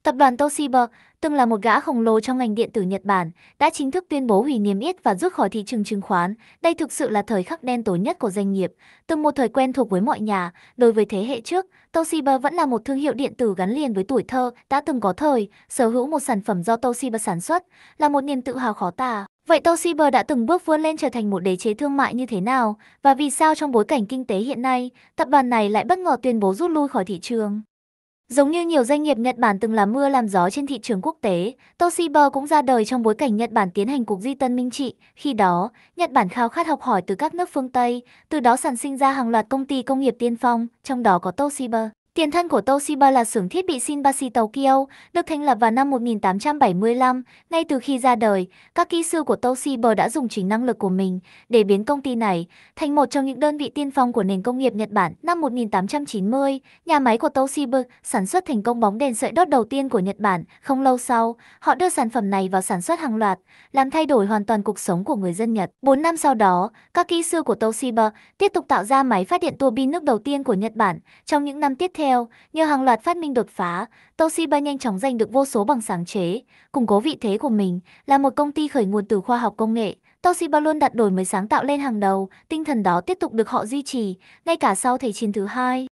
Tập đoàn Toshiba, từng là một gã khổng lồ trong ngành điện tử Nhật Bản, đã chính thức tuyên bố hủy niêm yết và rút khỏi thị trường chứng khoán. Đây thực sự là thời khắc đen tối nhất của doanh nghiệp. Từng một thời quen thuộc với mọi nhà, đối với thế hệ trước, Toshiba vẫn là một thương hiệu điện tử gắn liền với tuổi thơ, đã từng có thời, sở hữu một sản phẩm do Toshiba sản xuất, là một niềm tự hào khó tả. Vậy Toshiba đã từng bước vươn lên trở thành một đế chế thương mại như thế nào? Và vì sao trong bối cảnh kinh tế hiện nay, tập đoàn này lại bất ngờ tuyên bố rút lui khỏi thị trường? Giống như nhiều doanh nghiệp Nhật Bản từng làm mưa làm gió trên thị trường quốc tế, Toshiba cũng ra đời trong bối cảnh Nhật Bản tiến hành cuộc di tân minh trị. Khi đó, Nhật Bản khao khát học hỏi từ các nước phương Tây, từ đó sản sinh ra hàng loạt công ty công nghiệp tiên phong, trong đó có Toshiba. Tiền thân của Toshiba là xưởng thiết bị Shinbashi Tokyo, được thành lập vào năm 1875. Ngay từ khi ra đời, các kỹ sư của Toshiba đã dùng chính năng lực của mình để biến công ty này thành một trong những đơn vị tiên phong của nền công nghiệp Nhật Bản. Năm 1890, nhà máy của Toshiba sản xuất thành công bóng đèn sợi đốt đầu tiên của Nhật Bản. Không lâu sau, họ đưa sản phẩm này vào sản xuất hàng loạt, làm thay đổi hoàn toàn cuộc sống của người dân Nhật. 4 năm sau đó, các kỹ sư của Toshiba tiếp tục tạo ra máy phát điện tua bin nước đầu tiên của Nhật Bản. Trong những năm tiếp theo, nhờ hàng loạt phát minh đột phá, Toshiba nhanh chóng giành được vô số bằng sáng chế, củng cố vị thế của mình là một công ty khởi nguồn từ khoa học công nghệ. Toshiba luôn đặt đổi mới sáng tạo lên hàng đầu, tinh thần đó tiếp tục được họ duy trì, ngay cả sau Thế chiến thứ hai.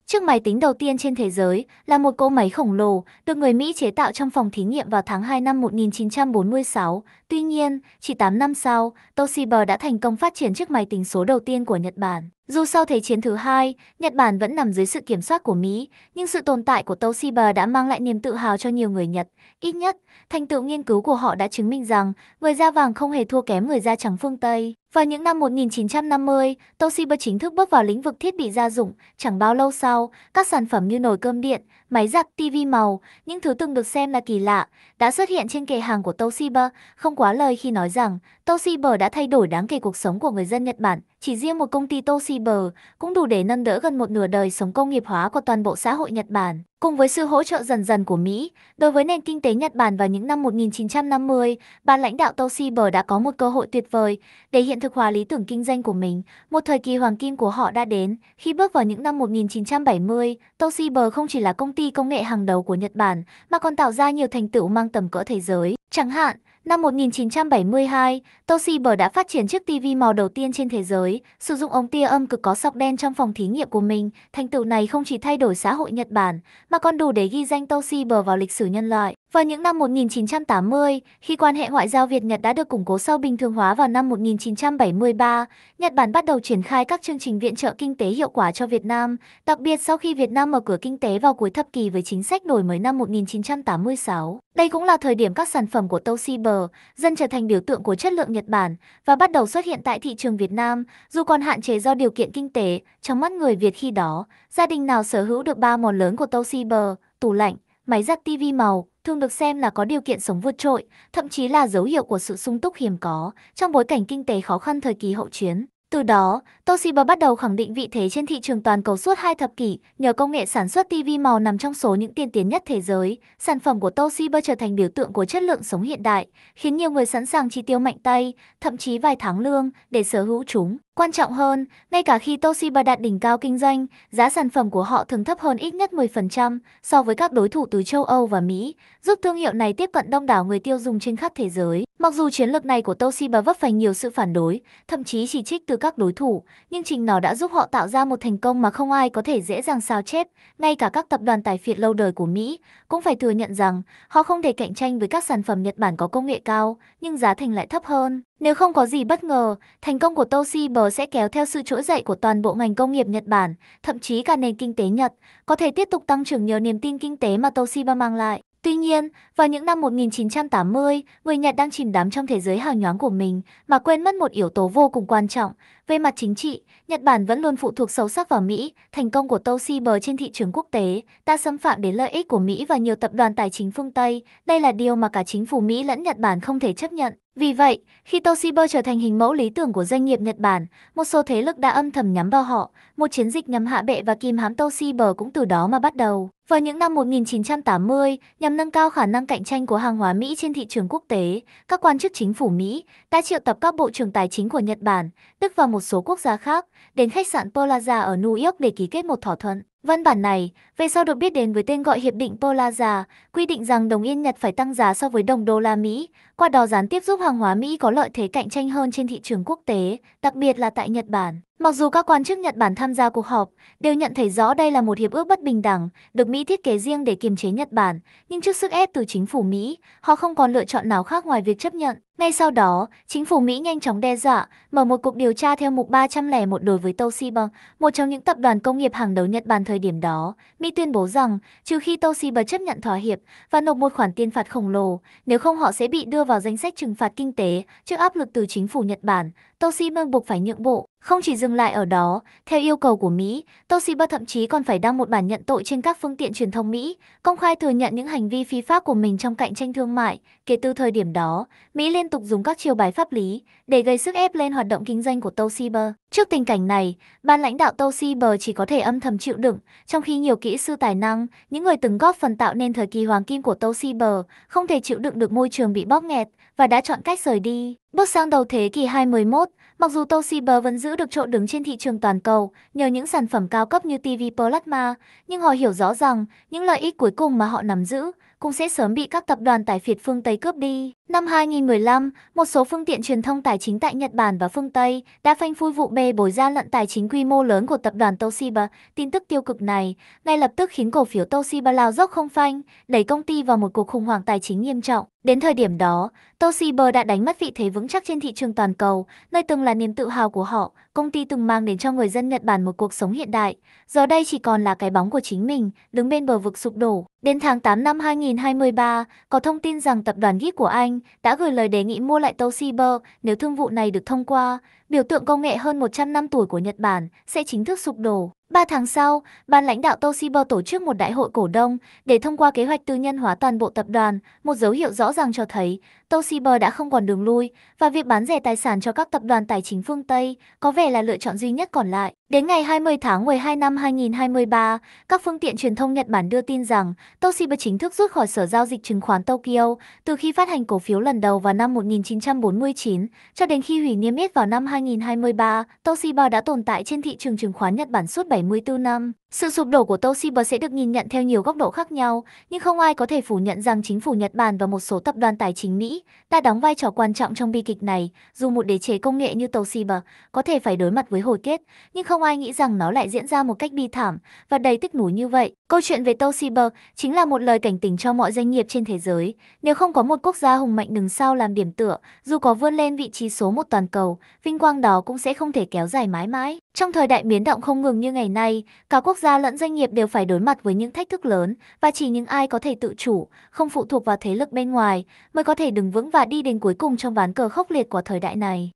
Chiếc máy tính đầu tiên trên thế giới là một cỗ máy khổng lồ, được người Mỹ chế tạo trong phòng thí nghiệm vào tháng 2 năm 1946. Tuy nhiên, chỉ 8 năm sau, Toshiba đã thành công phát triển chiếc máy tính số đầu tiên của Nhật Bản. Dù sau Thế chiến thứ hai, Nhật Bản vẫn nằm dưới sự kiểm soát của Mỹ, nhưng sự tồn tại của Toshiba đã mang lại niềm tự hào cho nhiều người Nhật. Ít nhất, thành tựu nghiên cứu của họ đã chứng minh rằng người da vàng không hề thua kém người da trắng phương Tây. Vào những năm 1950, Toshiba chính thức bước vào lĩnh vực thiết bị gia dụng. Chẳng bao lâu sau, các sản phẩm như nồi cơm điện, máy giặt, tivi màu, những thứ từng được xem là kỳ lạ, đã xuất hiện trên kệ hàng của Toshiba. Không quá lời khi nói rằng, Toshiba đã thay đổi đáng kể cuộc sống của người dân Nhật Bản. Chỉ riêng một công ty Toshiba cũng đủ để nâng đỡ gần một nửa đời sống công nghiệp hóa của toàn bộ xã hội Nhật Bản. Cùng với sự hỗ trợ dần dần của Mỹ, đối với nền kinh tế Nhật Bản vào những năm 1950, ban lãnh đạo Toshiba đã có một cơ hội tuyệt vời để hiện thực hóa lý tưởng kinh doanh của mình. Một thời kỳ hoàng kim của họ đã đến. Khi bước vào những năm 1970, Toshiba không chỉ là công ty công nghệ hàng đầu của Nhật Bản, mà còn tạo ra nhiều thành tựu mang tầm cỡ thế giới. Chẳng hạn, năm 1972, Toshiba đã phát triển chiếc TV màu đầu tiên trên thế giới, sử dụng ống tia âm cực có sọc đen trong phòng thí nghiệm của mình. Thành tựu này không chỉ thay đổi xã hội Nhật Bản, mà còn đủ để ghi danh Toshiba vào lịch sử nhân loại. Vào những năm 1980, khi quan hệ ngoại giao Việt-Nhật đã được củng cố sau bình thường hóa vào năm 1973, Nhật Bản bắt đầu triển khai các chương trình viện trợ kinh tế hiệu quả cho Việt Nam, đặc biệt sau khi Việt Nam mở cửa kinh tế vào cuối thập kỷ với chính sách đổi mới năm 1986. Đây cũng là thời điểm các sản phẩm của Toshiba dần trở thành biểu tượng của chất lượng Nhật Bản và bắt đầu xuất hiện tại thị trường Việt Nam. Dù còn hạn chế do điều kiện kinh tế, trong mắt người Việt khi đó, gia đình nào sở hữu được 3 món lớn của Toshiba, tủ lạnh, máy giặt tivi màu, thường được xem là có điều kiện sống vượt trội, thậm chí là dấu hiệu của sự sung túc hiếm có trong bối cảnh kinh tế khó khăn thời kỳ hậu chiến. Từ đó, Toshiba bắt đầu khẳng định vị thế trên thị trường toàn cầu suốt 2 thập kỷ, nhờ công nghệ sản xuất TV màu nằm trong số những tiên tiến nhất thế giới. Sản phẩm của Toshiba trở thành biểu tượng của chất lượng sống hiện đại, khiến nhiều người sẵn sàng chi tiêu mạnh tay, thậm chí vài tháng lương để sở hữu chúng. Quan trọng hơn, ngay cả khi Toshiba đạt đỉnh cao kinh doanh, giá sản phẩm của họ thường thấp hơn ít nhất 10% so với các đối thủ từ châu Âu và Mỹ, giúp thương hiệu này tiếp cận đông đảo người tiêu dùng trên khắp thế giới. Mặc dù chiến lược này của Toshiba vấp phải nhiều sự phản đối, thậm chí chỉ trích từ các đối thủ, nhưng chính nó đã giúp họ tạo ra một thành công mà không ai có thể dễ dàng sao chép. Ngay cả các tập đoàn tài phiệt lâu đời của Mỹ cũng phải thừa nhận rằng họ không thể cạnh tranh với các sản phẩm Nhật Bản có công nghệ cao, nhưng giá thành lại thấp hơn. Nếu không có gì bất ngờ, thành công của Toshiba sẽ kéo theo sự trỗi dậy của toàn bộ ngành công nghiệp Nhật Bản, thậm chí cả nền kinh tế Nhật có thể tiếp tục tăng trưởng nhờ niềm tin kinh tế mà Toshiba mang lại. Tuy nhiên, vào những năm 1980, người Nhật đang chìm đắm trong thế giới hào nhoáng của mình mà quên mất một yếu tố vô cùng quan trọng. Về mặt chính trị, Nhật Bản vẫn luôn phụ thuộc sâu sắc vào Mỹ. Thành công của Toshiba trên thị trường quốc tế đã xâm phạm đến lợi ích của Mỹ và nhiều tập đoàn tài chính phương Tây. Đây là điều mà cả chính phủ Mỹ lẫn Nhật Bản không thể chấp nhận. Vì vậy, khi Toshiba trở thành hình mẫu lý tưởng của doanh nghiệp Nhật Bản, một số thế lực đã âm thầm nhắm vào họ. Một chiến dịch nhằm hạ bệ và kìm hãm Toshiba cũng từ đó mà bắt đầu. Vào những năm 1980, nhằm nâng cao khả năng cạnh tranh của hàng hóa Mỹ trên thị trường quốc tế, các quan chức chính phủ Mỹ đã triệu tập các bộ trưởng tài chính của Nhật Bản, Đức và một số quốc gia khác đến khách sạn Plaza ở New York để ký kết một thỏa thuận. Văn bản này, về sau được biết đến với tên gọi Hiệp định Polaza, quy định rằng đồng yên Nhật phải tăng giá so với đồng đô la Mỹ, qua đó gián tiếp giúp hàng hóa Mỹ có lợi thế cạnh tranh hơn trên thị trường quốc tế, đặc biệt là tại Nhật Bản. Mặc dù các quan chức Nhật Bản tham gia cuộc họp đều nhận thấy rõ đây là một hiệp ước bất bình đẳng, được Mỹ thiết kế riêng để kiềm chế Nhật Bản, nhưng trước sức ép từ chính phủ Mỹ, họ không còn lựa chọn nào khác ngoài việc chấp nhận. Ngay sau đó, chính phủ Mỹ nhanh chóng đe dọa mở một cuộc điều tra theo mục 301 đối với Toshiba, một trong những tập đoàn công nghiệp hàng đầu Nhật Bản thời điểm đó. Mỹ tuyên bố rằng, trừ khi Toshiba chấp nhận thỏa hiệp và nộp một khoản tiền phạt khổng lồ, nếu không họ sẽ bị đưa vào danh sách trừng phạt kinh tế. Trước áp lực từ chính phủ Nhật Bản, Toshiba buộc phải nhượng bộ. Không chỉ dừng lại ở đó, theo yêu cầu của Mỹ, Toshiba thậm chí còn phải đăng một bản nhận tội trên các phương tiện truyền thông Mỹ, công khai thừa nhận những hành vi phi pháp của mình trong cạnh tranh thương mại. Kể từ thời điểm đó, Mỹ liên tục dùng các chiêu bài pháp lý để gây sức ép lên hoạt động kinh doanh của Toshiba. Trước tình cảnh này, ban lãnh đạo Toshiba chỉ có thể âm thầm chịu đựng, trong khi nhiều kỹ sư tài năng, những người từng góp phần tạo nên thời kỳ hoàng kim của Toshiba, không thể chịu đựng được môi trường bị bóp nghẹt và đã chọn cách rời đi. Bước sang đầu thế kỷ 21, mặc dù Toshiba vẫn giữ được chỗ đứng trên thị trường toàn cầu nhờ những sản phẩm cao cấp như TV Plasma, nhưng họ hiểu rõ rằng những lợi ích cuối cùng mà họ nắm giữ cũng sẽ sớm bị các tập đoàn tài phiệt phương Tây cướp đi. Năm 2015, một số phương tiện truyền thông tài chính tại Nhật Bản và phương Tây đã phanh phui vụ bê bối gian lận tài chính quy mô lớn của tập đoàn Toshiba. Tin tức tiêu cực này ngay lập tức khiến cổ phiếu Toshiba lao dốc không phanh, đẩy công ty vào một cuộc khủng hoảng tài chính nghiêm trọng. Đến thời điểm đó, Toshiba đã đánh mất vị thế vững chắc trên thị trường toàn cầu, nơi từng là niềm tự hào của họ. Công ty từng mang đến cho người dân Nhật Bản một cuộc sống hiện đại, giờ đây chỉ còn là cái bóng của chính mình, đứng bên bờ vực sụp đổ. Đến tháng 8 năm 2023, có thông tin rằng tập đoàn GIP của Anh đã gửi lời đề nghị mua lại Toshiba. Nếu thương vụ này được thông qua, biểu tượng công nghệ hơn 100 năm tuổi của Nhật Bản sẽ chính thức sụp đổ. 3 tháng sau, ban lãnh đạo Toshiba tổ chức một đại hội cổ đông để thông qua kế hoạch tư nhân hóa toàn bộ tập đoàn, một dấu hiệu rõ ràng cho thấy Toshiba đã không còn đường lui và việc bán rẻ tài sản cho các tập đoàn tài chính phương Tây có vẻ là lựa chọn duy nhất còn lại. Đến ngày 20 tháng 12 năm 2023, các phương tiện truyền thông Nhật Bản đưa tin rằng Toshiba chính thức rút khỏi Sở giao dịch chứng khoán Tokyo. Từ khi phát hành cổ phiếu lần đầu vào năm 1949 cho đến khi hủy niêm yết vào năm 2023, Toshiba đã tồn tại trên thị trường chứng khoán Nhật Bản suốt 74 năm. Sự sụp đổ của Toshiba sẽ được nhìn nhận theo nhiều góc độ khác nhau, nhưng không ai có thể phủ nhận rằng chính phủ Nhật Bản và một số tập đoàn tài chính Mỹ đã đóng vai trò quan trọng trong bi kịch này. Dù một đế chế công nghệ như Toshiba có thể phải đối mặt với hồi kết, nhưng không ai nghĩ rằng nó lại diễn ra một cách bi thảm và đầy tiếc nuối như vậy. Câu chuyện về Toshiba chính là một lời cảnh tỉnh cho mọi doanh nghiệp trên thế giới. Nếu không có một quốc gia hùng mạnh đứng sau làm điểm tựa, dù có vươn lên vị trí số 1 toàn cầu, vinh quang đó cũng sẽ không thể kéo dài mãi mãi. Trong thời đại biến động không ngừng như ngày nay, cả quốc gia lẫn doanh nghiệp đều phải đối mặt với những thách thức lớn và chỉ những ai có thể tự chủ, không phụ thuộc vào thế lực bên ngoài mới có thể đứng vững và đi đến cuối cùng trong ván cờ khốc liệt của thời đại này.